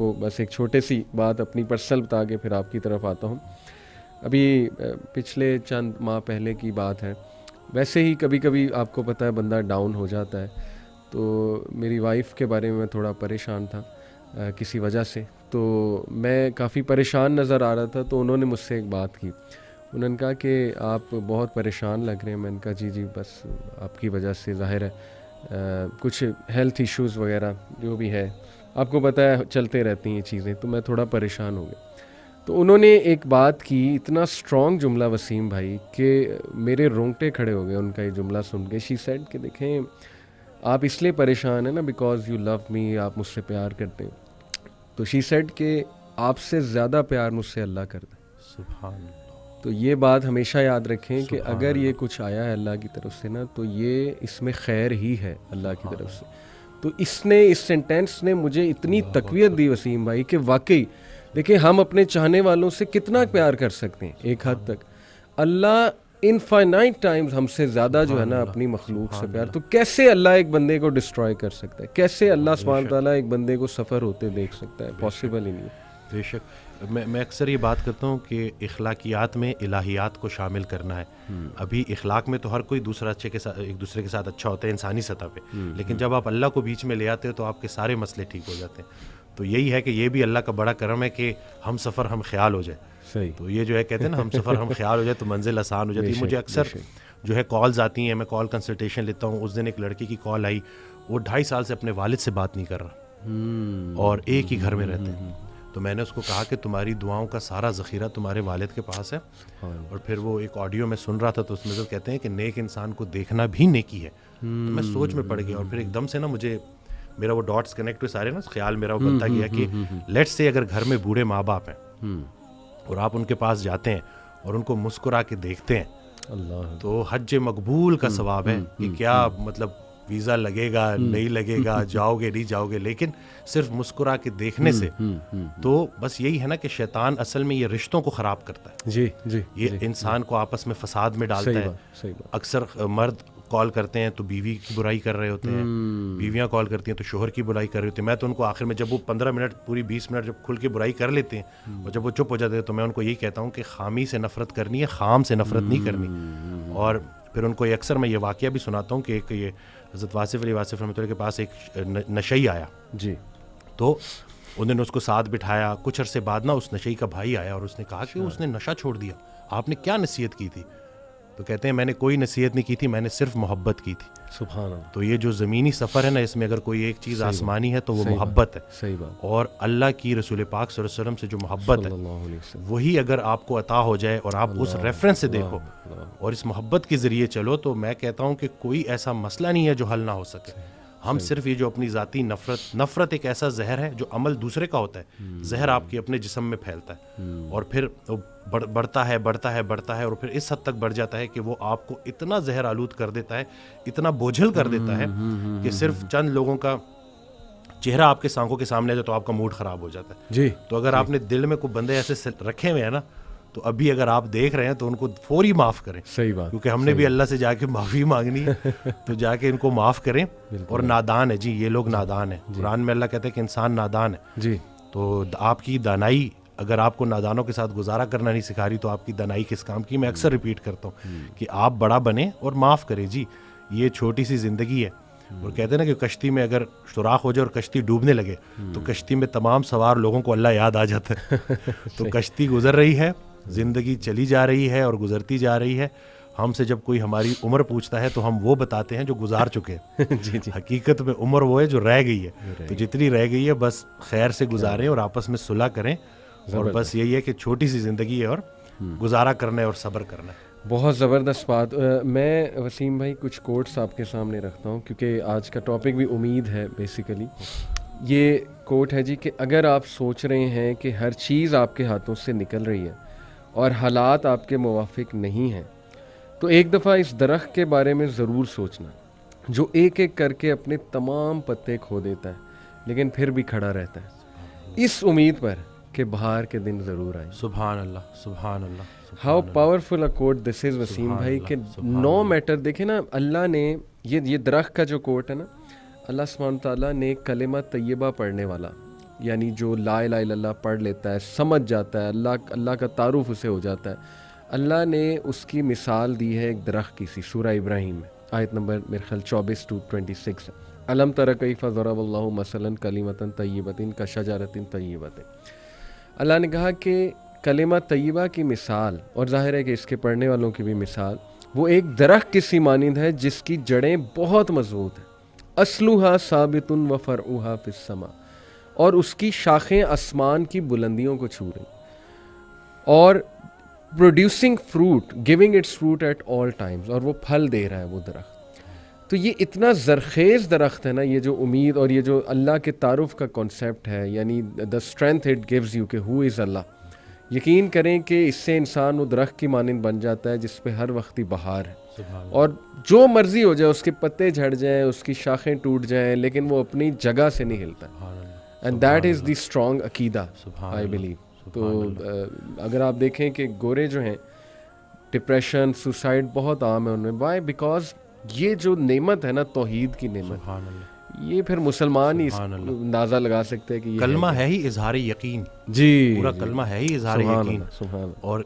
کو بس ایک چھوٹے سی بات اپنی پرسنل بتا کے پھر آپ کی طرف آتا ہوں. ابھی پچھلے چند ماہ پہلے کی بات ہے. ویسے ہی کبھی کبھی آپ کو پتہ ہے بندہ ڈاؤن ہو جاتا ہے. تو میری وائف کے بارے میں تھوڑا پریشان تھا کسی وجہ سے. تو میں کافی پریشان نظر آ رہا تھا. تو انہوں نے مجھ سے ایک بات کی. انہوں نے کہا کہ آپ بہت پریشان لگ رہے ہیں. میں نے کہا جی بس آپ کی وجہ سے ظاہر ہے کچھ ہیلتھ ایشوز وغیرہ جو بھی ہے آپ کو پتہ ہے چلتے رہتی ہیں یہ چیزیں. تو میں تھوڑا پریشان ہو گیا. تو انہوں نے ایک بات کی, اتنا اسٹرانگ جملہ وسیم بھائی کہ میرے رونگٹے کھڑے ہو گئے ان کا یہ جملہ سن کے. شی سیڈ کہ دیکھیں آپ اس لیے پریشان ہیں نا بیکاز یو لو می, آپ مجھ سے پیار کرتے ہیں. تو شی سیڈ کہ آپ سے زیادہ پیار مجھ سے اللہ کرتا ہے. سبحان اللہ. تو یہ بات ہمیشہ یاد رکھیں کہ اگر یہ کچھ آیا ہے اللہ کی طرف سے نا تو یہ اس میں خیر ہی ہے اللہ کی طرف سے. تو اس سینٹینس نے مجھے اتنی تقویت دی وسیم بھائی کہ واقعی دیکھیں ہم اپنے چاہنے والوں سے کتنا پیار کر سکتے ہیں ایک حد تک. اللہ انفائنائٹ ٹائمز ہم سے زیادہ جو ہے نا اپنی مخلوق سے پیار. تو کیسے اللہ ایک بندے کو ڈسٹروائے کر سکتا ہے؟ کیسے اللہ سبحانہ تعالیٰ ایک بندے کو سفر ہوتے دیکھ سکتا ہے؟ پاسبل ہی نہیں. بے شک. میں اکثر یہ بات کرتا ہوں کہ اخلاقیات میں الہیات کو شامل کرنا ہے. ابھی اخلاق میں تو ہر کوئی ایک دوسرے کے ساتھ اچھا ہوتا ہے انسانی سطح پہ, لیکن جب آپ اللہ کو بیچ میں لے آتے ہو تو آپ کے سارے مسئلے ٹھیک ہو جاتے ہیں. تو یہی ہے کہ یہ بھی اللہ کا بڑا کرم ہے کہ ہم سفر ہم خیال ہو جائے. صحیح. تو یہ جو ہے کہتے ہیں نا ہم سفر ہم خیال ہو جائے تو منزل آسان ہو جاتی ہے. مجھے اکثر جو ہے کالز آتی ہیں, میں کال کنسلٹیشن لیتا ہوں. اس دن ایک لڑکی کی کال آئی, وہ 2.5 سال سے اپنے والد سے بات نہیں کر رہا اور ایک ہی گھر میں رہتے ہیں. تو میں نے اس کو کہا کہ تمہاری دعاؤں کا سارا ذخیرہ تمہارے والد کے پاس ہے. اور پھر وہ ایک آڈیو میں سن رہا تھا تو اس میں کہتے ہیں کہ نیک انسان کو دیکھنا بھی نیکی ہے. تو میں سوچ میں پڑ گیا اور پھر ایک دم سے نا مجھے میرا وہ ڈاٹس کنیکٹ ہوئے سارے نا, خیال میرا وہ بنتا گیا کہ لیٹس سے اگر گھر میں بوڑھے ماں باپ ہیں اور آپ ان کے پاس جاتے ہیں اور ان کو مسکرا کے دیکھتے ہیں اللہ تو حج مقبول کا ثواب ہے. کہ کیا مطلب ویزا لگے گا نہیں لگے گا, جاؤ گے نہیں جاؤ گے, لیکن صرف مسکرا کے دیکھنے سے. تو بس یہی ہے نا کہ شیطان اصل میں یہ رشتوں کو خراب کرتا ہے. یہ انسان کو آپس میں فساد میں ڈالتا ہے. اکثر مرد کال کرتے ہیں تو بیوی کی برائی کر رہے ہوتے ہیں, بیویاں کال کرتی ہیں تو شوہر کی برائی کر رہے ہوتے ہیں. میں تو ان کو آخر میں جب وہ 15 منٹ پوری 20 منٹ جب کھل کے برائی کر لیتے ہیں اور جب وہ چپ ہو جاتے ہیں تو میں ان کو یہی کہتا ہوں کہ خامی سے نفرت کرنی ہے, خام سے نفرت نہیں کرنی. اور پھر ان کو اکثر میں یہ واقعہ بھی سناتا ہوں کہ ایک یہ حضرت واصف علی واصف رحمۃ اللہ کے پاس ایک نشئی آیا. تو انہوں نے اس کو ساتھ بٹھایا. کچھ عرصے بعد نا اس نشئی کا بھائی آیا اور اس نے کہا کہ اس نے نشہ چھوڑ دیا, آپ نے کیا نصیحت کی تھی؟ تو کہتے ہیں میں نے کوئی نصیحت نہیں کی تھی, میں نے صرف محبت کی تھی. سبحان اللہ. تو یہ جو زمینی سفر ہے نا, اس میں اگر کوئی ایک چیز آسمانی ہے تو وہ محبت ہے. صحیح بات. اور اللہ کی رسول پاک صلی اللہ علیہ وسلم سے جو محبت ہے وہی اگر آپ کو عطا ہو جائے اور آپ اس ریفرنس سے دیکھو اور اس محبت کے ذریعے چلو, تو میں کہتا ہوں کہ کوئی ایسا مسئلہ نہیں ہے جو حل نہ ہو سکے. ہم صرف یہ جو اپنی ذاتی نفرت ایک ایسا زہر ہے جو عمل دوسرے کا ہوتا ہے, زہر آپ کے اپنے جسم میں پھیلتا ہے اور پھر بڑھتا ہے اور پھر اس حد تک بڑھ جاتا ہے کہ وہ آپ کو اتنا زہر آلود کر دیتا ہے, اتنا بوجھل کر دیتا ہے کہ صرف چند لوگوں کا چہرہ آپ کے آنکھوں کے سامنے آ جائے تو آپ کا موڈ خراب ہو جاتا ہے. تو اگر آپ نے دل میں کوئی بندے ایسے رکھے ہوئے ہیں نا, تو ابھی اگر آپ دیکھ رہے ہیں تو ان کو فوری معاف کریں. صحیح بات. کیونکہ ہم نے بھی اللہ سے جا کے معافی مانگنی ہے, تو جا کے ان کو معاف کریں. اور نادان ہے جی, یہ لوگ نادان ہیں. قرآن میں اللہ کہتا ہے کہ انسان نادان ہے. تو آپ کی دانائی اگر آپ کو نادانوں کے ساتھ گزارا کرنا نہیں سکھا رہی تو آپ کی دانائی کس کام کی. میں اکثر ریپیٹ کرتا ہوں کہ آپ بڑا بنیں اور معاف کریں. جی یہ چھوٹی سی زندگی ہے. اور کہتے ہیں نا کہ کشتی میں اگر سوراخ ہو جائے اور کشتی ڈوبنے لگے تو کشتی میں تمام سوار لوگوں کو اللہ یاد آ جاتا ہے. تو کشتی گزر رہی ہے, زندگی چلی جا رہی ہے اور گزرتی جا رہی ہے. ہم سے جب کوئی ہماری عمر پوچھتا ہے تو ہم وہ بتاتے ہیں جو گزار چکے ہیں. حقیقت میں عمر وہ ہے جو رہ گئی ہے. تو جتنی رہ گئی ہے بس خیر سے گزاریں اور آپس میں صلح کریں. اور بس یہی ہے کہ چھوٹی سی زندگی ہے اور گزارا کرنا ہے اور صبر کرنا ہے. بہت زبردست بات. میں وسیم بھائی کچھ کوٹس آپ کے سامنے رکھتا ہوں کیونکہ آج کا ٹاپک بھی امید ہے بیسیکلی. یہ کوٹ ہے جی کہ اگر آپ سوچ رہے ہیں کہ ہر چیز آپ کے ہاتھوں سے نکل رہی ہے اور حالات آپ کے موافق نہیں ہیں, تو ایک دفعہ اس درخت کے بارے میں ضرور سوچنا جو ایک ایک کر کے اپنے تمام پتے کھو دیتا ہے لیکن پھر بھی کھڑا رہتا ہے, اس امید پر کہ بہار کے دن ضرور آئیں. سبحان اللہ, سبحان اللہ. ہاؤ پاورفل اے کوٹ دس از وسیم بھائی کہ نو میٹر. دیکھیں نا اللہ نے یہ درخت کا جو کوٹ ہے نا, اللہ سبحانہ تعالیٰ نے کلمہ طیبہ پڑھنے والا یعنی جو لا الہ الا اللہ پڑھ لیتا ہے, سمجھ جاتا ہے, اللہ کا تعارف اسے ہو جاتا ہے, اللہ نے اس کی مثال دی ہے ایک درخت کی سی, سورہ ابراہیم میں آیت نمبر میرے خیال 24-26 ہے. الم تر کیف ضرب اللہ مثلا کلمۃ طیبۃ کشجرۃ طیبۃ. اللہ نے کہا کہ کلمہ طیبہ کی مثال, اور ظاہر ہے کہ اس کے پڑھنے والوں کی بھی مثال, وہ ایک درخت کی سی مانند ہے جس کی جڑیں بہت مضبوط ہیں, اصلھا ثابت و فرعھا فی السماء, اور اس کی شاخیں آسمان کی بلندیوں کو چھو رہی, اور producing fruit, giving its fruit at all times, اور وہ پھل دے رہا ہے وہ درخت. تو یہ اتنا زرخیز درخت ہے نا, یہ جو امید اور یہ جو اللہ کے تعارف کا کانسیپٹ ہے, یعنی the strength it gives you کہ ہو از اللہ. یقین کریں کہ اس سے انسان وہ درخت کی مانند بن جاتا ہے جس پہ ہر وقت ہی بہار ہے, اور جو مرضی ہو جائے, اس کے پتے جھڑ جائیں, اس کی شاخیں ٹوٹ جائیں, لیکن وہ اپنی جگہ سے نہیں ہلتا. And that is the strong عقیدہ آئی بلیو. تو اگر آپ دیکھیں کہ گورے جو ہیں, ڈپریشن, سوسائڈ بہت عام ہے ان میں. وائی؟ بیکاز یہ جو نعمت ہے نا, توحید کی نعمت, یہ پھر مسلمان ہی اندازہ لگا سکتے ہیں کہ یہ کلمہ ہے ہی اظہار یقین. جی, پورا کلمہ ہے ہی اظہار یقین. اور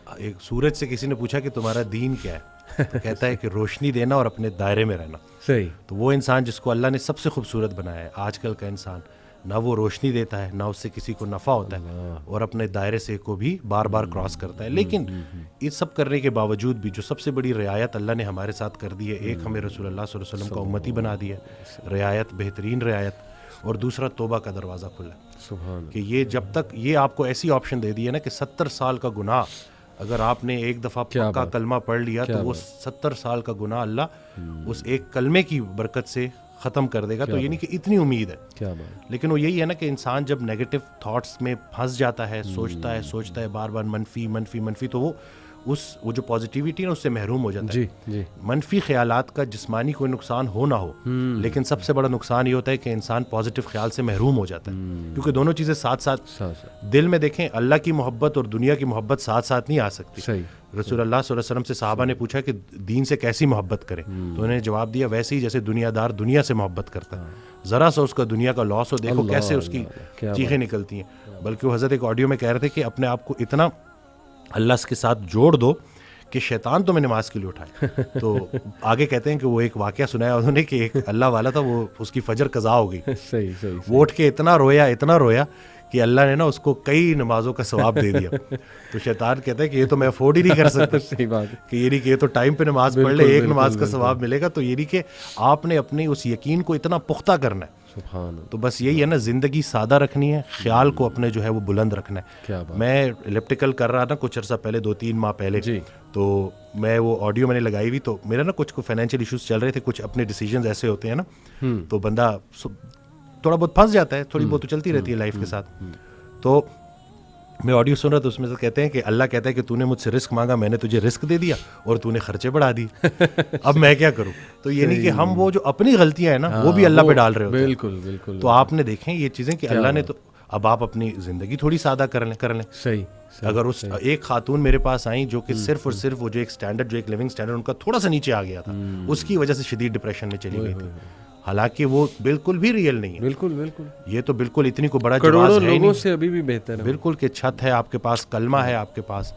ایک سورج سے کسی نے پوچھا کہ تمہارا دین کیا ہے, تو کہتا ہے کہ روشنی دینا اور اپنے دائرے میں رہنا. صحیح. تو وہ انسان جس کو اللہ نے سب سے خوبصورت بنایا ہے, آج کل کا انسان نہ وہ روشنی دیتا ہے, نہ اس سے کسی کو نفع ہوتا ہے, اور اپنے دائرے سے کو بھی بار بار کراس کرتا ہے. لیکن یہ سب کرنے کے باوجود بھی جو سب سے بڑی رعایت اللہ نے ہمارے ساتھ کر دی ہے, ایک ہمیں رسول اللہ صلی اللہ علیہ وسلم کا امتی بنا دیا ہے, رعایت, بہترین رعایت, اور دوسرا توبہ کا دروازہ کھلا ہے. کہ یہ جب تک یہ آپ کو ایسی آپشن دے دی ہے نا کہ 70 سال کا گناہ اگر آپ نے ایک دفعہ پکا کلمہ پڑھ لیا تو وہ 70 سال کا گناہ اللہ اس ایک کلمے کی برکت سے ختم کر دے گا. تو یعنی کہ اتنی امید ہے. لیکن وہ یہی ہے نا کہ انسان جب نیگیٹو تھاٹس میں پھنس جاتا ہے, سوچتا ہے بار بار منفی, تو وہ جو پازیٹیوٹی ہے اس سے محروم ہو جاتا ہے. منفی خیالات کا جسمانی کوئی نقصان ہو نہ ہو, لیکن سب سے بڑا نقصان یہ ہوتا ہے کہ انسان پازیٹیو خیال سے محروم ہو جاتا ہے. کیونکہ دونوں چیزیں ساتھ ساتھ دل میں, دیکھیں اللہ کی محبت اور دنیا کی محبت ساتھ ساتھ نہیں آ سکتی. رسول اللہ صلی اللہ علیہ وسلم سے صحابہ نے پوچھا کہ دین سے کیسی محبت کریں, تو انہوں نے جواب دیا ویسے ہی جیسے دنیا دار دنیا سے محبت کرتا ہے. ذرا سا اس کا دنیا کا لاس ہو, دیکھو کیسے اس کی چیخیں نکلتی ہیں. بلکہ وہ حضرت ایک آڈیو میں کہہ رہے تھے کہ اپنے آپ کو اتنا اللہ کے ساتھ جوڑ دو کہ شیطان تمہیں نماز کے لیے اٹھائے. تو آگے کہتے ہیں کہ وہ ایک واقعہ سنایا انہوں نے کہ ایک اللہ والا تھا, وہ اس کی فجر قضا ہو گئی. وہ اٹھ کے اتنا رویا کہ اللہ نے نا اس کو کئی نمازوں کا ثواب دے دیا. تو شیطان کہتا ہے کہ یہ تو میں افورڈ ہی نہیں کر سکتا. صحیح بات کہ یہ تو ٹائم پہ نماز پڑھ لے, ایک نماز کا ثواب ملے گا. تو یہ کہ آپ نے اپنی اس یقین کو اتنا پختہ کرنا ہے. تو بس یہی ہے نا, زندگی سادہ رکھنی ہے, خیال کو اپنے جو ہے وہ بلند رکھنا ہے. میں الیپٹیکل کر رہا تھا کچھ عرصہ پہلے, 2-3 ماہ پہلے, تو میں وہ آڈیو میں نے لگائی ہوئی, تو میرا نا کچھ فائنینشیل ایشوز چل رہے تھے, کچھ اپنے ڈیسیجنز ایسے ہوتے ہیں نا, تو بندہ تھوڑا بہت پھنس جاتا ہے, تھوڑی بہت تو چلتی رہتی ہے لائف کے ساتھ. تو میں آڈیو سن رہا تھا, اس میں سے کہتے ہیں کہ اللہ کہتا ہے کہ تو نے مجھ سے رزق مانگا, میں نے تجھے رزق دے دیا اور تو نے خرچے بڑھا دی, اب میں کیا کروں. تو یہ نہیں کہ ہم وہ جو اپنی غلطیاں ہیں نا وہ بھی اللہ پہ ڈال رہے ہوتے ہیں. بالکل. تو آپ نے دیکھیں یہ چیزیں کہ اللہ نے, تو اب آپ اپنی زندگی تھوڑی سادہ کر لیں. صحیح. اگر اس ایک خاتون میرے پاس آئیں جو کہ صرف اور صرف وہ جو ایک سٹینڈرڈ, جو ایک لیونگ سٹینڈرڈ ان کا تھوڑا سا نیچے آ گیا تھا, اس کی وجہ سے شدید ڈپریشن میں چلی گئی تھی, حالانکہ وہ بالکل بھی ریئل نہیں ہے. بالکل. یہ تو بالکل اتنی کو بڑا کروڑوں لوگوں سے ابھی بھی بہتر ہے. بالکل کہ چھت ہے آپ کے پاس, کلمہ ہے آپ کے پاس,